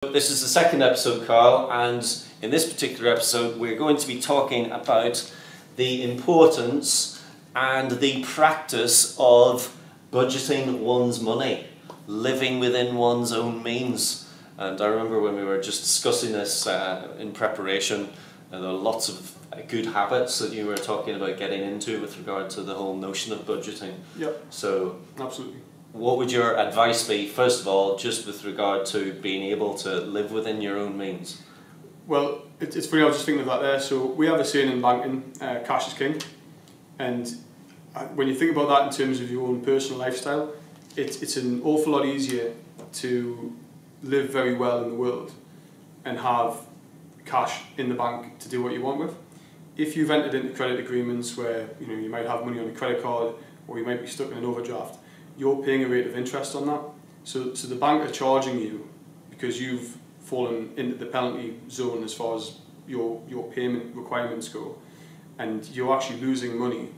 This is the second episode, Carl, and in this particular episode we're going to be talking about the importance and the practice of budgeting one's money, living within one's own means. And I remember when we were just discussing this in preparation, there were lots of good habits that you were talking about getting into with regard to the whole notion of budgeting. Yep. So, absolutely. What would your advice be, first of all, just with regard to being able to live within your own means? Well, it's funny, I was just thinking of that there. So we have a saying in banking, cash is king. And when you think about that in terms of your own personal lifestyle, it's an awful lot easier to live very well in the world and have cash in the bank to do what you want with. If you've entered into credit agreements where you might have money on a credit card or you might be stuck in an overdraft, you're paying a rate of interest on that. So the bank are charging you because you've fallen into the penalty zone as far as your payment requirements go, and you're actually losing money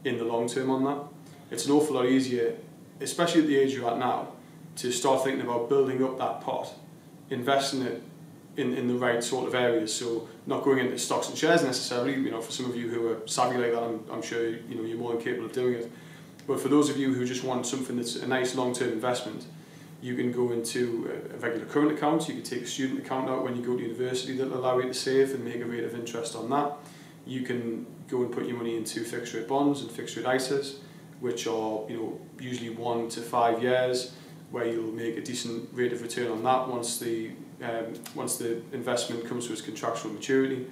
in the long term on that. It's an awful lot easier, especially at the age you're at now, to start thinking about building up that pot, investing it in the right sort of areas. So not going into stocks and shares necessarily. For some of you who are savvy like that, I'm sure you're more than capable of doing it. But for those of you who just want something that's a nice long-term investment, you can go into a regular current account. You can take a student account out when you go to university that will allow you to save and make a rate of interest on that. You can go and put your money into fixed rate bonds and fixed rate ISAs, which are usually 1 to 5 years, where you'll make a decent rate of return on that once the investment comes to its contractual maturity,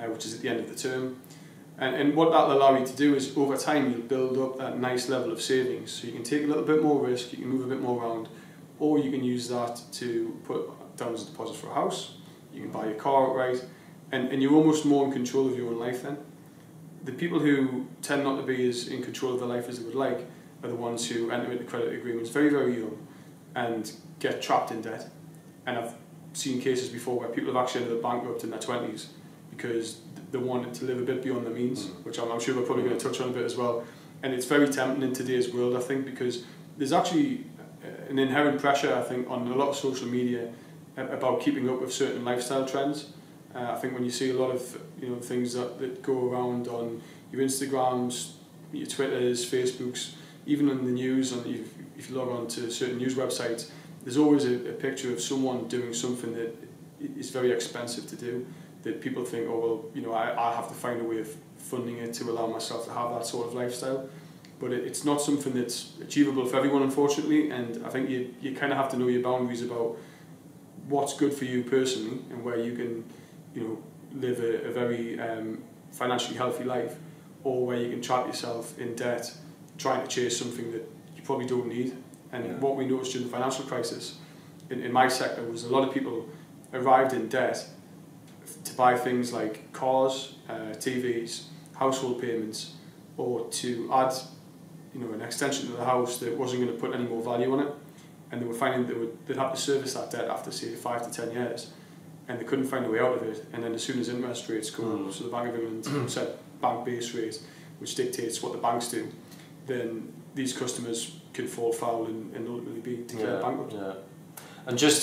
which is at the end of the term. And what that will allow you to do is, over time, you'll build up that nice level of savings. So you can take a little bit more risk, you can move a bit more around, or you can use that to put down as a deposit for a house. You can buy your car outright, and you're almost more in control of your own life then. The people who tend not to be as in control of their life as they would like are the ones who enter into credit agreements very, very young and get trapped in debt. And I've seen cases before where people have actually ended up bankrupt in their 20s because they wanted to live a bit beyond their means, which I'm sure we're probably going to touch on a bit as well. And it's very tempting in today's world, I think, because there's actually an inherent pressure, I think, on a lot of social media about keeping up with certain lifestyle trends. I think when you see a lot of things that go around on your Instagrams, your Twitters, Facebooks, even in the news, and if you log on to certain news websites, there's always a picture of someone doing something that is very expensive to do, that people think, oh well, I have to find a way of funding it to allow myself to have that sort of lifestyle. But it's not something that's achievable for everyone, unfortunately, and I think you kind of have to know your boundaries about what's good for you personally and where you can live a very financially healthy life, or where you can trap yourself in debt trying to chase something that you probably don't need. And what we noticed during the financial crisis in my sector was a lot of people arrived in debt to buy things like cars, TVs, household payments, or to add an extension to the house that wasn't going to put any more value on it. And they were finding they'd have to service that debt after, say, 5 to 10 years, and they couldn't find a way out of it. And then as soon as interest rates go up, so the Bank of England set bank base rate, which dictates what the banks do, then these customers can fall foul and ultimately be declared bankrupt. Yeah. And just to